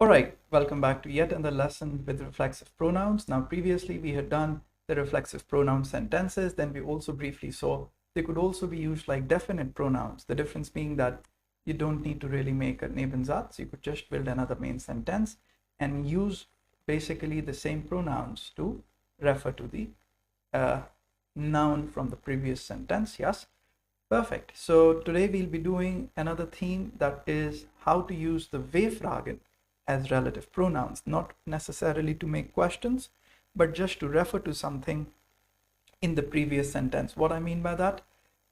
All right, welcome back to yet another lesson with reflexive pronouns. Now, previously we had done the reflexive pronoun sentences. Then we also briefly saw they could also be used like definite pronouns. The difference being that you don't need to really make a Nebensatz. You could just build another main sentence and use basically the same pronouns to refer to the noun from the previous sentence. Yes, perfect. So today we'll be doing another theme, that is how to use the W-Fragen as relative pronouns, not necessarily to make questions, but just to refer to something in the previous sentence. What I mean by that,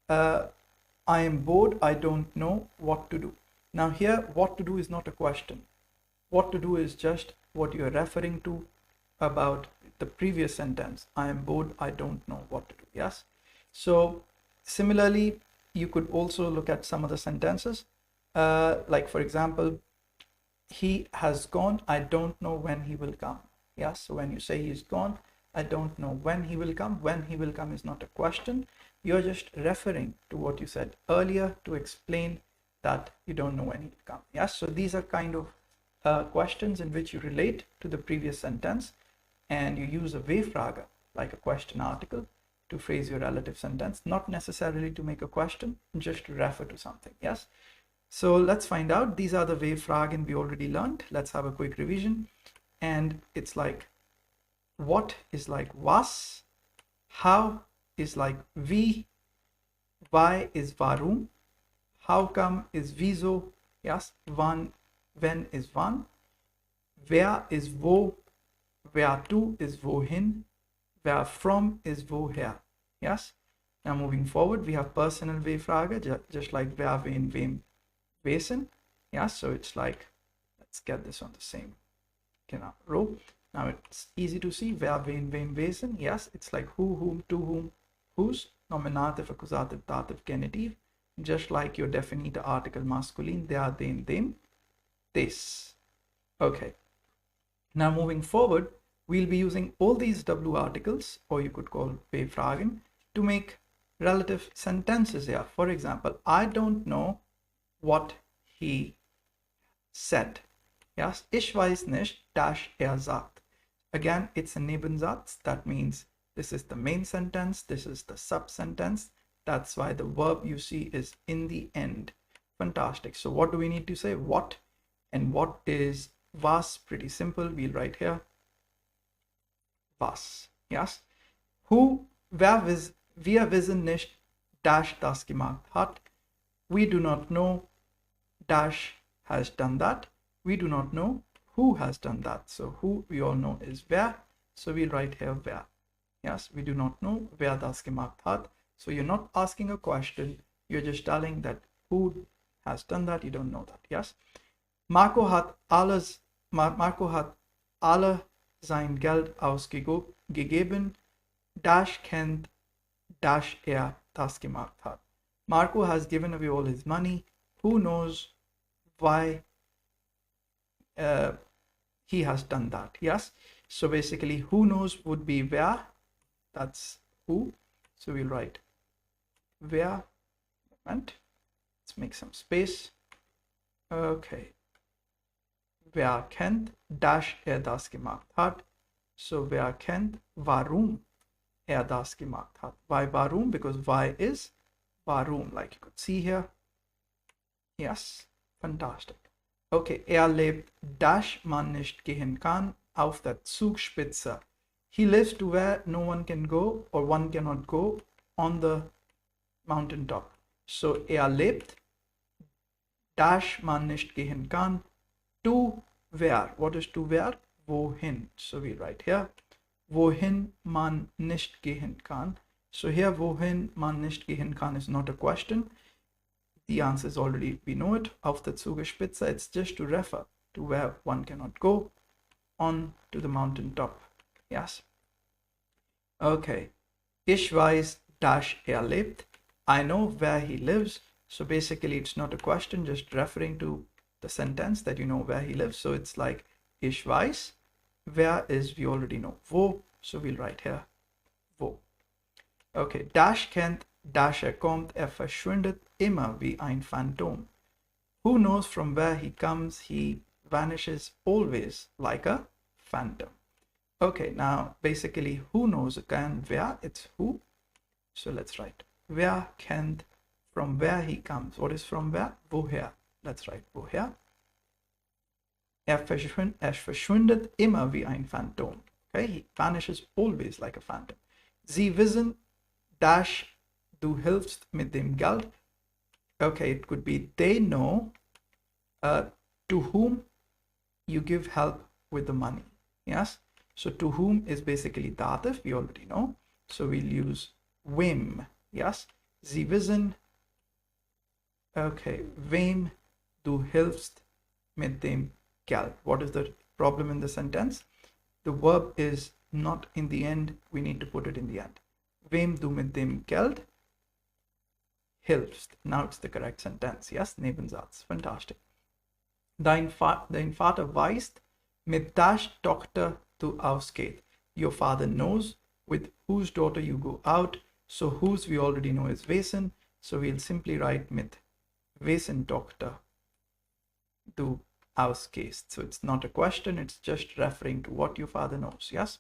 I am bored, I don't know what to do. Now here, what to do is not a question. What to do is just what you're referring to about the previous sentence. I am bored, I don't know what to do. Yes. So similarly, you could also look at some of the sentences. Like for example, he has gone, I don't know when he will come. Yes, so when you say he's gone, I don't know when he will come. When he will come is not a question. You're just referring to what you said earlier to explain that you don't know when he will come. Yes, so these are kind of questions in which you relate to the previous sentence and you use a W-Frage, like a question article, to phrase your relative sentence, not necessarily to make a question, just to refer to something. Yes. So let's find out. These are the W-Fragen we already learned. Let's have a quick revision. And it's like what is like was, how is like wie, why is warum, how come is wieso, yes, wann, when is wann, wer is wo, where to is wohin, where from is woher. Yes. Now moving forward, we have personal W-Frage, just like wer, wen, wem, wesen. Yeah, so it's like, let's get this on the same row. Now it's easy to see wer, wen, wem, wesen. Yes, it's like who, whom, to whom, whose, nominative, accusative, dative, genitive, just like your definite article masculine, der, den, dem, des. Okay. Now moving forward, we'll be using all these W articles, or you could call W-Fragen, to make relative sentences here. For example, I don't know what he said. Yes, ich weiß nicht, das sagt. Again, it's a Nebensatz. That means this is the main sentence, this is the sub-sentence. That's why the verb you see is in the end. Fantastic. So what do we need to say? What, and what is was? Pretty simple. We'll write here was. Yes. Who, wer, wir wissen nicht, das gemacht hat. We do not know dash has done that. We do not know who has done that. So who we all know is wer. So we'll write here wer. Yes, we do not know wer das gemacht hat. So you're not asking a question. You're just telling that who has done that. You don't know that. Yes. Marco hat alle sein Geld ausgegeben. Dash kennt, dash das gemacht hat. Marco has given away all his money. Who knows why he has done that? Yes. So basically, who knows would be wer. That's who. So we'll write wer. And let's make some space. Okay. Wer kennt, dass das gemacht hat. So wer kennt, warum das gemacht hat. Why warum? Because why is warum, like you could see here. Yes, fantastic. Okay, lebt, dass man nicht gehen kann, auf der Zugspitze. He lives to where no one can go, or one cannot go, on the mountain top. So lebt, dass man nicht gehen kann, to where. What is to where? Wohin. So we write here, wohin man nicht gehen kann. So here, wohin man nicht gehen kann is not a question. The answer is already, we know it, auf der Zugspitze. It's just to refer to where one cannot go, on to the mountain top. Yes. Okay. Ich weiß, dass lebt. I know where he lives. So basically, it's not a question, just referring to the sentence that you know where he lives. So it's like, ich weiß. Where is, we already know, wo. So we'll write here, wo. Okay. Dash kennt, Dash kommt, verschwindet immer wie ein Phantom. Who knows from where he comes, he vanishes always like a phantom. Okay, now basically who knows again wer, it's who. So let's write wer kennt, from where he comes. What is from where? Woher. Let's write woher. Verschwindet immer wie ein Phantom. Okay, he vanishes always like a phantom. Sie wissen, dash, du hilfst mit dem Geld. Okay, it could be they know to whom you give help with the money. Yes, so to whom is basically dative, we already know. So we'll use wem. Yes, sie wissen. Okay, wem du hilfst mit dem Geld. What is the problem in the sentence? The verb is not in the end. We need to put it in the end. Wem du mit dem Geld hilfst. Now it's the correct sentence. Yes, Nebensatz. Fantastic. Dein Vater weiß, mit der Tochter du ausgeht. Your father knows with whose daughter you go out. So whose we already know is wessen. So we'll simply write mit wessen Tochter du ausgehst. So it's not a question, it's just referring to what your father knows. Yes.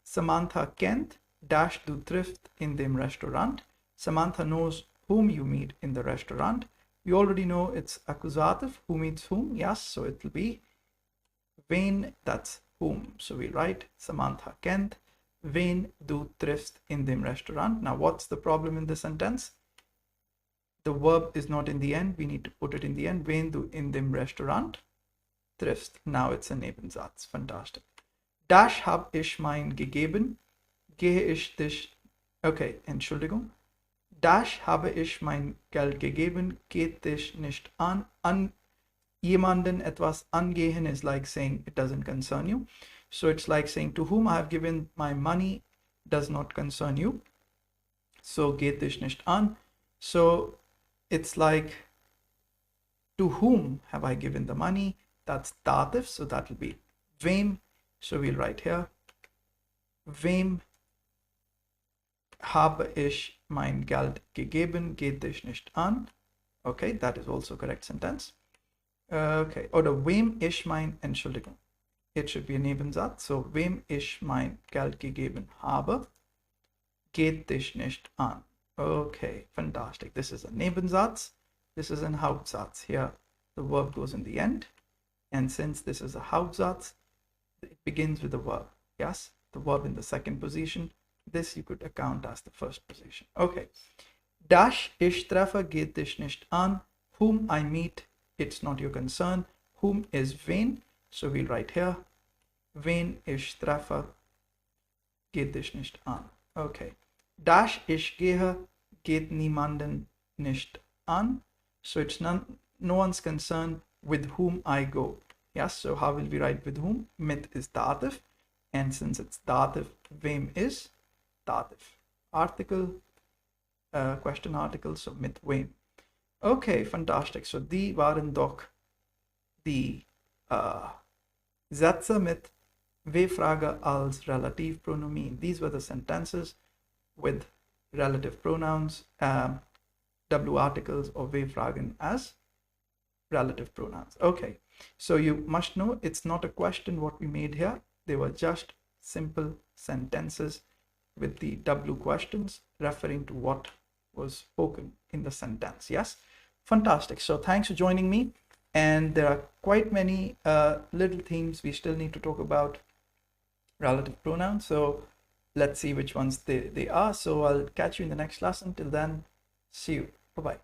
Samantha kennt, dash du triffst in dem Restaurant. Samantha knows whom you meet in the restaurant. We already know it's accusative, who meets whom. Yes, so it will be wen, that's whom. So we write Samantha kennt, wen du triffst in dem Restaurant. Now what's the problem in the sentence? The verb is not in the end. We need to put it in the end. Wen du in dem Restaurant triffst. Now it's a Nebensatz. Fantastic. Dash hab ich mein gegeben. Gehe ich dich. Okay, Entschuldigung. Dash habe ich mein Geld gegeben. Geht dich nicht an. Jemanden etwas angehen is like saying it doesn't concern you. So it's like saying to whom I have given my money does not concern you. So geht dich nicht an. So it's like to whom have I given the money? That's dative, so that will be wem. So we'll write here wem habe ich mein Geld gegeben, geht dich nicht an. Okay, that is also correct sentence. Okay, oder wem ich mein, Entschuldigung, it should be a Nebensatz. So wem ich mein Geld gegeben habe, geht dich nicht an. Okay, fantastic. This is a Nebensatz. This is an Hauptsatz. Here the verb goes in the end. And since this is a Hauptsatz, it begins with the verb. Yes, the verb in the second position. This you could account as the first position. Okay. Dash ich treffe geht dich nicht an. Whom I meet, it's not your concern. Whom is wen. So we'll write here. Wen ich treffe geht dich nicht an. Okay. Dash ich gehe geht niemanden nicht an. So it's no one's concern with whom I go. Yes, so how will we write with whom? Mit is dative, and since it's dative, wem is dative. Article, question article, so mit wem. Okay, fantastic. So die waren doch die Sätze mit W-Frage als Relativpronomen. These were the sentences with relative pronouns, W articles or W-Fragen as relative pronouns. Okay, so you must know it's not a question what we made here. They were just simple sentences with the W questions referring to what was spoken in the sentence. Yes, fantastic. So thanks for joining me. And there are quite many little themes we still need to talk about relative pronouns. So let's see which ones they are. So I'll catch you in the next lesson. Till then, see you. Bye-bye.